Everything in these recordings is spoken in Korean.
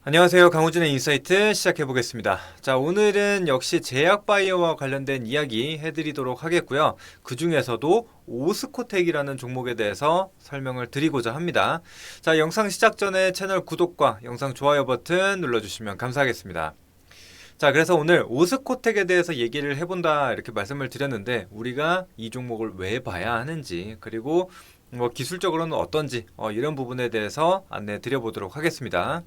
안녕하세요. 강호준의 인사이트 시작해 보겠습니다. 자, 오늘은 역시 제약 바이오와 관련된 이야기 해드리도록 하겠고요. 그 중에서도 오스코텍이라는 종목에 대해서 설명을 드리고자 합니다. 자, 영상 시작 전에 채널 구독과 영상 좋아요 버튼 눌러주시면 감사하겠습니다. 자, 그래서 오늘 오스코텍에 대해서 얘기를 해본다 이렇게 말씀을 드렸는데, 우리가 이 종목을 왜 봐야 하는지, 그리고 기술적으로는 어떤지 이런 부분에 대해서 안내 드려보도록 하겠습니다.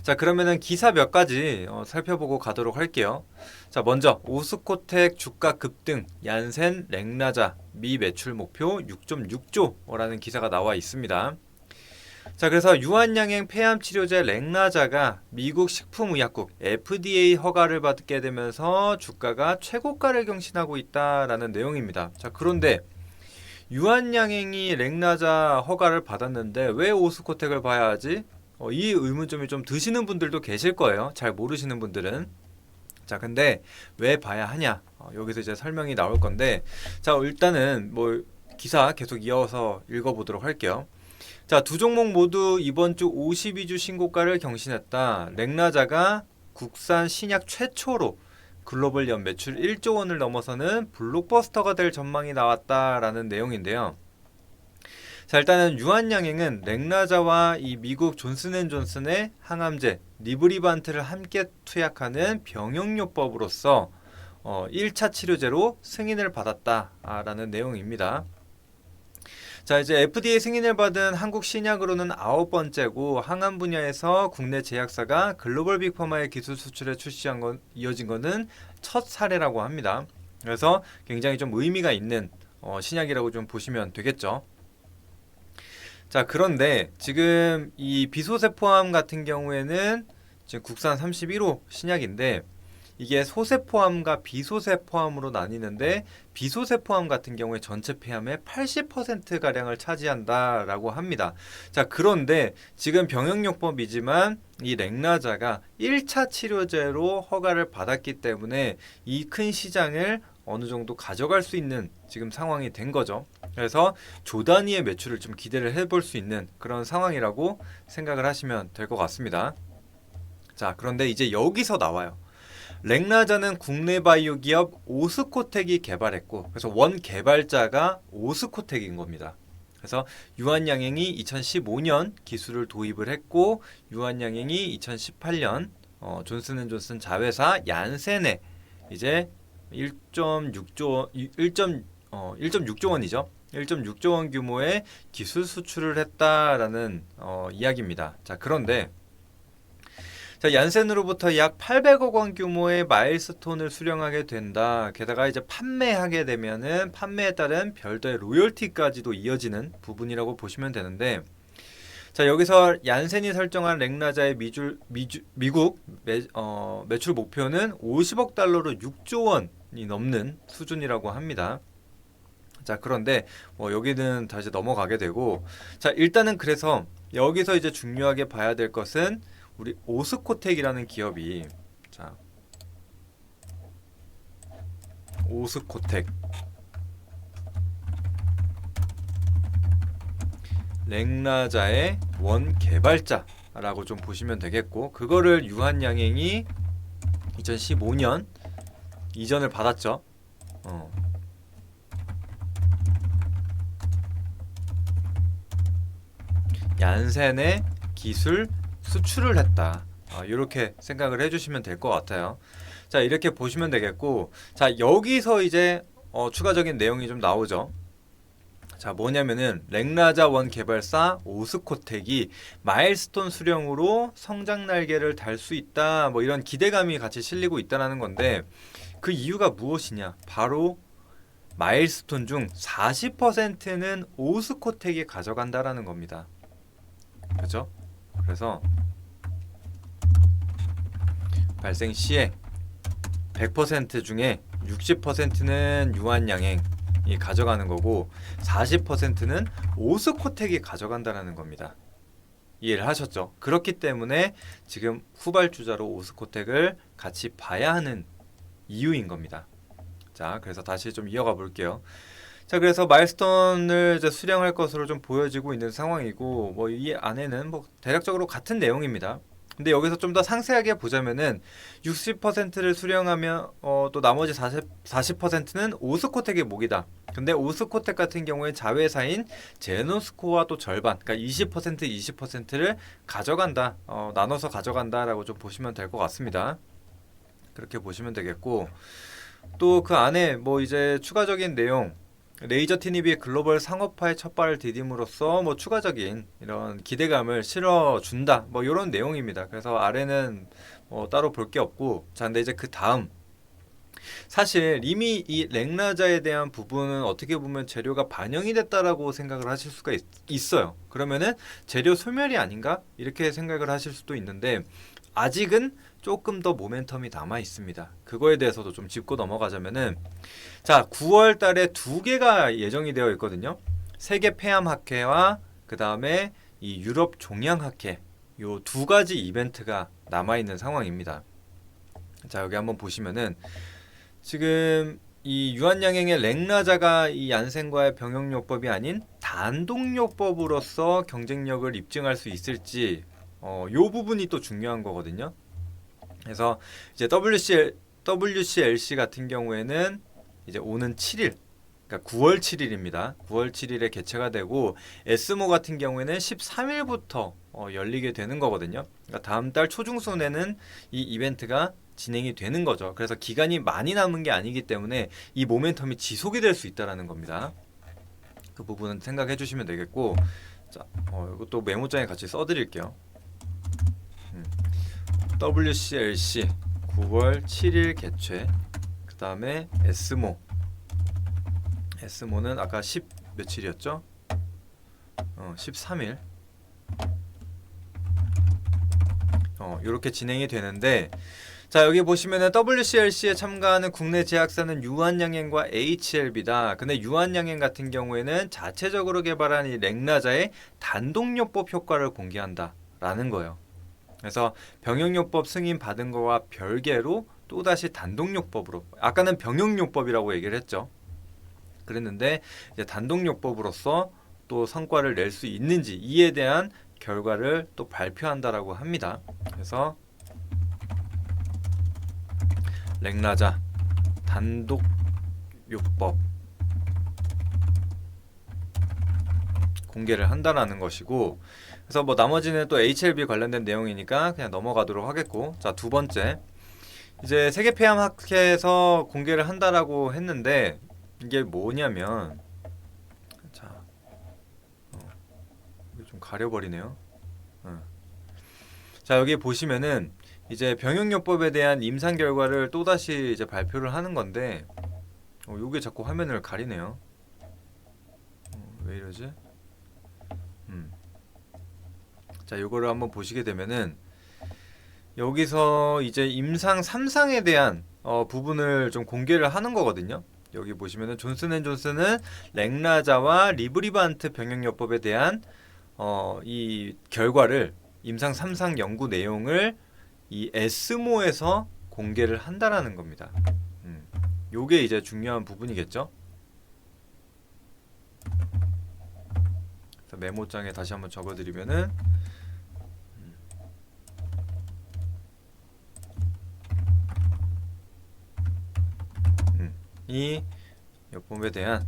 자, 그러면은 기사 몇 가지 살펴보고 가도록 할게요. 자, 먼저 오스코텍 주가 급등, 얀센, 렉나자 미 매출 목표 6.6조라는 기사가 나와 있습니다. 자, 그래서 유한양행 폐암 치료제 렉나자가 미국 식품의약국 FDA 허가를 받게 되면서 주가가 최고가를 경신하고 있다라는 내용입니다. 자, 그런데 유한양행이 렉나자 허가를 받았는데 왜 오스코텍을 봐야 하지? 이 의문점이 좀 드시는 분들도 계실 거예요. 잘 모르시는 분들은. 자, 근데 왜 봐야 하냐? 여기서 이제 설명이 나올 건데, 자, 일단은 기사 계속 이어서 읽어보도록 할게요. 자, 두 종목 모두 이번 주 52주 신고가를 경신했다. 렉나자가 국산 신약 최초로 글로벌 연 매출 1조 원을 넘어서는 블록버스터가 될 전망이 나왔다라는 내용인데요. 자, 일단은 유한양행은 렉나자와 이 미국 존슨앤존슨의 항암제 리브리반트를 함께 투약하는 병용요법으로서 1차 치료제로 승인을 받았다라는 내용입니다. 자, 이제 FDA 승인을 받은 한국 신약으로는 9번째고, 항암 분야에서 국내 제약사가 글로벌 빅파마의 기술 수출에 이어진 것은 첫 사례라고 합니다. 그래서 굉장히 좀 의미가 있는 신약이라고 좀 보시면 되겠죠. 자, 그런데 지금 이 비소세포암 같은 경우에는 지금 국산 31호 신약인데, 이게 소세포암과 비소세포암으로 나뉘는데, 비소세포암 같은 경우에 전체 폐암의 80%가량을 차지한다라고 합니다. 자, 그런데 지금 병역요법이지만 이 렉나자가 1차 치료제로 허가를 받았기 때문에 이 큰 시장을 어느 정도 가져갈 수 있는 지금 상황이 된 거죠. 그래서 조 단위의 매출을 좀 기대를 해볼 수 있는 그런 상황이라고 생각을 하시면 될 것 같습니다. 자, 그런데 이제 여기서 나와요. 렉나자는 국내 바이오 기업 오스코텍이 개발했고, 그래서 원 개발자가 오스코텍인 겁니다. 그래서 유한양행이 2015년 기술을 도입을 했고, 유한양행이 2018년 존슨앤존슨 자회사 얀센에 이제 1.6조 원이죠. 1.6조 원 규모의 기술 수출을 했다라는 이야기입니다. 자, 그런데 자, 얀센으로부터 약 800억 원 규모의 마일스톤을 수령하게 된다. 게다가 이제 판매하게 되면은 판매에 따른 별도의 로열티까지도 이어지는 부분이라고 보시면 되는데, 자, 여기서 얀센이 설정한 렉나자의 미국 매출 목표는 50억 달러로 6조 원이 넘는 수준이라고 합니다. 자, 그런데 여기는 다시 넘어가게 되고, 자, 일단은 그래서 여기서 이제 중요하게 봐야 될 것은 우리 오스코텍이라는 기업이, 자, 오스코텍 렉나자의 원 개발자라고 좀 보시면 되겠고, 그거를 유한양행이 2015년 이전을 받았죠. 얀센의 기술 수출을 했다. 이렇게 생각을 해주시면 될 것 같아요. 자, 이렇게 보시면 되겠고, 자, 여기서 이제 추가적인 내용이 좀 나오죠. 자, 뭐냐면은 렉나자 원 개발사 오스코텍이 마일스톤 수령으로 성장 날개를 달 수 있다, 이런 기대감이 같이 실리고 있다는 건데, 그 이유가 무엇이냐? 바로 마일스톤 중 40%는 오스코텍이 가져간다라는 겁니다. 그죠? 그래서 발생 시에 100% 중에 60%는 유한양행이 가져가는 거고, 40%는 오스코텍이 가져간다는 겁니다. 이해를 하셨죠? 그렇기 때문에 지금 후발주자로 오스코텍을 같이 봐야 하는 이유인 겁니다. 자, 그래서 다시 좀 이어가 볼게요. 자, 그래서 마일스톤을 이제 수령할 것으로 좀 보여지고 있는 상황이고, 이 안에는 대략적으로 같은 내용입니다. 근데 여기서 좀 더 상세하게 보자면은 60%를 수령하면 또 나머지 40%는 오스코텍의 목이다. 근데 오스코텍 같은 경우에 자회사인 제노스코와 또 절반, 그러니까 20%를 가져간다. 나눠서 가져간다라고 좀 보시면 될 것 같습니다. 그렇게 보시면 되겠고, 또 그 안에 뭐 이제 추가적인 내용, 레이저 티닙이 글로벌 상업화의 첫 발을 디딤으로써 뭐 추가적인 이런 기대감을 실어준다, 뭐 이런 내용입니다. 그래서 아래는 뭐 따로 볼 게 없고, 자 근데 이제 그 다음, 사실 이미 이 렉나자에 대한 부분은 어떻게 보면 재료가 반영이 됐다라고 생각을 하실 수가 있어요. 그러면은 재료 소멸이 아닌가 이렇게 생각을 하실 수도 있는데, 아직은 조금 더 모멘텀이 남아 있습니다. 그거에 대해서도 좀 짚고 넘어가자면은, 자 9월 달에 두 개가 예정이 되어 있거든요. 세계 폐암 학회와 그 다음에 이 유럽 종양 학회, 요 두 가지 이벤트가 남아 있는 상황입니다. 자 여기 한번 보시면은 지금 이 유한양행의 렉나자가 이 얀센과의 병역요법이 아닌 단독요법으로서 경쟁력을 입증할 수 있을지, 요 부분이 또 중요한 거거든요. 그래서 이제 WCLC 같은 경우에는 이제 오는 7일, 그러니까 9월 7일입니다. 9월 7일에 개최가 되고, 에스모 같은 경우에는 13일부터 열리게 되는 거거든요. 그러니까 다음 달 초중순에는 이 이벤트가 진행이 되는 거죠. 그래서 기간이 많이 남은 게 아니기 때문에 이 모멘텀이 지속이 될 수 있다라는 겁니다. 그 부분은 생각해 주시면 되겠고, 자, 이것도 메모장에 같이 써드릴게요. WCLC 9월 7일 개최, 그 다음에 에스모는 아까 10 며칠이었죠? 13일 이렇게 진행이 되는데, 자 여기 보시면은 WCLC에 참가하는 국내 제약사는 유한양행과 HLB다. 근데 유한양행 같은 경우에는 자체적으로 개발한 이 렉나자의 단독요법 효과를 공개한다 라는 거예요. 그래서 병역요법 승인 받은 거와 별개로 또다시 단독요법으로, 아까는 병역요법이라고 얘기를 했죠. 그랬는데 이제 단독요법으로서 또 성과를 낼 수 있는지, 이에 대한 결과를 또 발표한다라고 합니다. 그래서 렉나자 단독요법 공개를 한다라는 것이고, 그래서 뭐 나머지는 또 HLB 관련된 내용이니까 그냥 넘어가도록 하겠고, 자 두 번째, 이제 세계 폐암 학회에서 공개를 한다라고 했는데, 이게 뭐냐면, 자 이거 좀 가려버리네요. 자 여기 보시면은 이제 병역요법에 대한 임상 결과를 또다시 이제 발표를 하는 건데, 요게 자꾸 화면을 가리네요. 왜 이러지? 자 요거를 한번 보시게 되면은, 여기서 이제 임상 3상에 대한 부분을 좀 공개를 하는 거거든요. 여기 보시면은 존슨앤존슨은 렉나자와 리브리반트 병역요법에 대한 이 결과를, 임상 3상 연구 내용을 이 에스모에서 공개를 한다라는 겁니다. 요게 이제 중요한 부분이겠죠. 메모장에 다시 한번 적어드리면은, 이 요법에 대한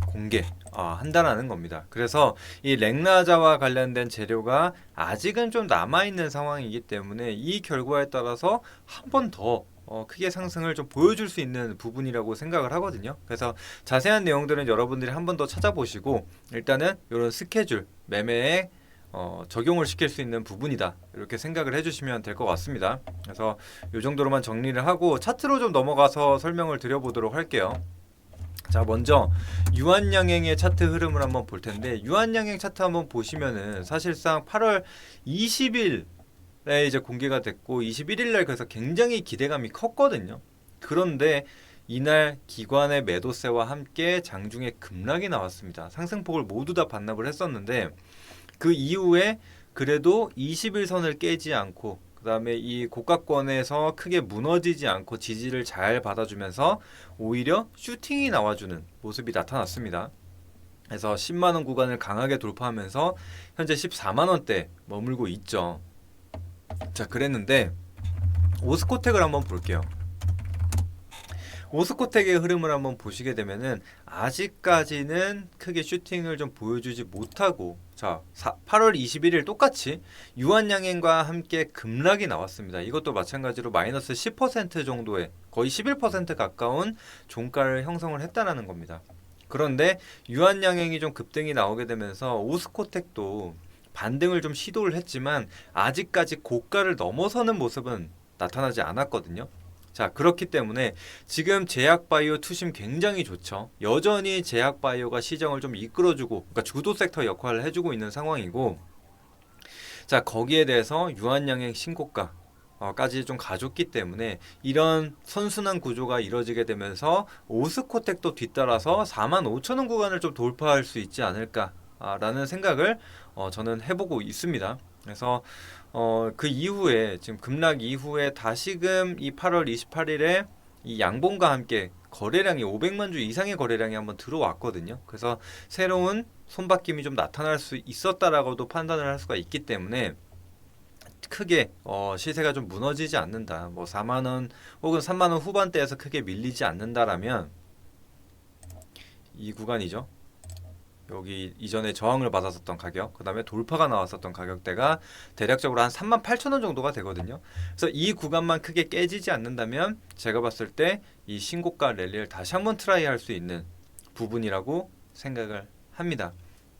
공개 한다라는 겁니다. 그래서 이 렉나자와 관련된 재료가 아직은 좀 남아있는 상황이기 때문에 이 결과에 따라서 한 번 더 크게 상승을 좀 보여줄 수 있는 부분이라고 생각을 하거든요. 그래서 자세한 내용들은 여러분들이 한 번 더 찾아보시고, 일단은 이런 스케줄 매매에 적용을 시킬 수 있는 부분이다, 이렇게 생각을 해주시면 될 것 같습니다. 그래서 이 정도로만 정리를 하고 차트로 좀 넘어가서 설명을 드려보도록 할게요. 자 먼저 유한양행의 차트 흐름을 한번 볼 텐데, 유한양행 차트 한번 보시면은 사실상 8월 20일에 이제 공개가 됐고 21일날 그래서 굉장히 기대감이 컸거든요. 그런데 이날 기관의 매도세와 함께 장중에 급락이 나왔습니다. 상승폭을 모두 다 반납을 했었는데, 그 이후에 그래도 21선을 깨지 않고, 그 다음에 이 고가권에서 크게 무너지지 않고 지지를 잘 받아주면서 오히려 슈팅이 나와주는 모습이 나타났습니다. 그래서 10만 원 구간을 강하게 돌파하면서 현재 14만 원대 머물고 있죠. 자, 그랬는데 오스코텍을 한번 볼게요. 오스코텍의 흐름을 한번 보시게 되면은 아직까지는 크게 슈팅을 좀 보여주지 못하고, 자 8월 21일 똑같이 유한양행과 함께 급락이 나왔습니다. 이것도 마찬가지로 마이너스 10% 정도의 거의 11% 가까운 종가를 형성을 했다라는 겁니다. 그런데 유한양행이 좀 급등이 나오게 되면서 오스코텍도 반등을 좀 시도를 했지만 아직까지 고가를 넘어서는 모습은 나타나지 않았거든요. 자, 그렇기 때문에 지금 제약바이오 투심 굉장히 좋죠. 여전히 제약바이오가 시장을 좀 이끌어주고, 그러니까 주도 섹터 역할을 해주고 있는 상황이고, 자, 거기에 대해서 유한양행 신고가 까지 좀 가졌기 때문에 이런 선순환 구조가 이루어지게 되면서 오스코텍도 뒤따라서 45,000원 구간을 좀 돌파할 수 있지 않을까라는 생각을 저는 해보고 있습니다. 그래서 그 이후에 지금 급락 이후에 다시금 이 8월 28일에 이 양봉과 함께 거래량이 500만 주 이상의 거래량이 한번 들어왔거든요. 그래서 새로운 손바뀜이 좀 나타날 수 있었다라고도 판단을 할 수가 있기 때문에 크게 시세가 좀 무너지지 않는다. 뭐 4만 원 혹은 3만 원 후반대에서 크게 밀리지 않는다라면 이 구간이죠. 여기 이전에 저항을 받았었던 가격, 그 다음에 돌파가 나왔었던 가격대가 대략적으로 한 38,000원 정도가 되거든요. 그래서 이 구간만 크게 깨지지 않는다면 제가 봤을 때 이 신고가 랠리를 다시 한번 트라이 할 수 있는 부분이라고 생각을 합니다.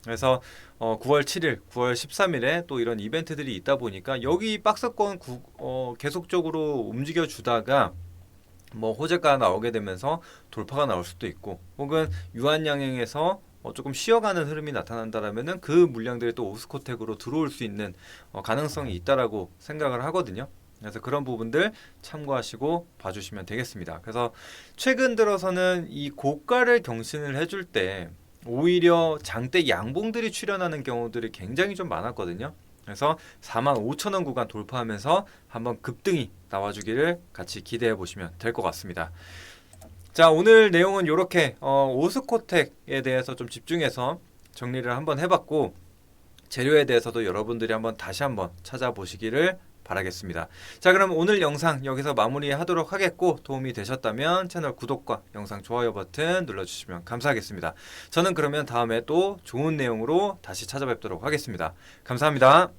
그래서 9월 7일, 9월 13일에 또 이런 이벤트들이 있다 보니까 여기 박스권 계속적으로 움직여 주다가 뭐 호재가 나오게 되면서 돌파가 나올 수도 있고, 혹은 유한양행에서 조금 쉬어가는 흐름이 나타난다라면은 그 물량들이 또 오스코텍으로 들어올 수 있는 가능성이 있다라고 생각을 하거든요. 그래서 그런 부분들 참고하시고 봐주시면 되겠습니다. 그래서 최근 들어서는 이 고가를 경신을 해줄 때 오히려 장대 양봉들이 출현하는 경우들이 굉장히 좀 많았거든요. 그래서 45,000원 구간 돌파하면서 한번 급등이 나와주기를 같이 기대해 보시면 될 것 같습니다. 자, 오늘 내용은 이렇게 오스코텍에 대해서 좀 집중해서 정리를 한번 해봤고, 재료에 대해서도 여러분들이 한번 다시 한번 찾아보시기를 바라겠습니다. 자, 그럼 오늘 영상 여기서 마무리하도록 하겠고, 도움이 되셨다면 채널 구독과 영상 좋아요 버튼 눌러주시면 감사하겠습니다. 저는 그러면 다음에 또 좋은 내용으로 다시 찾아뵙도록 하겠습니다. 감사합니다.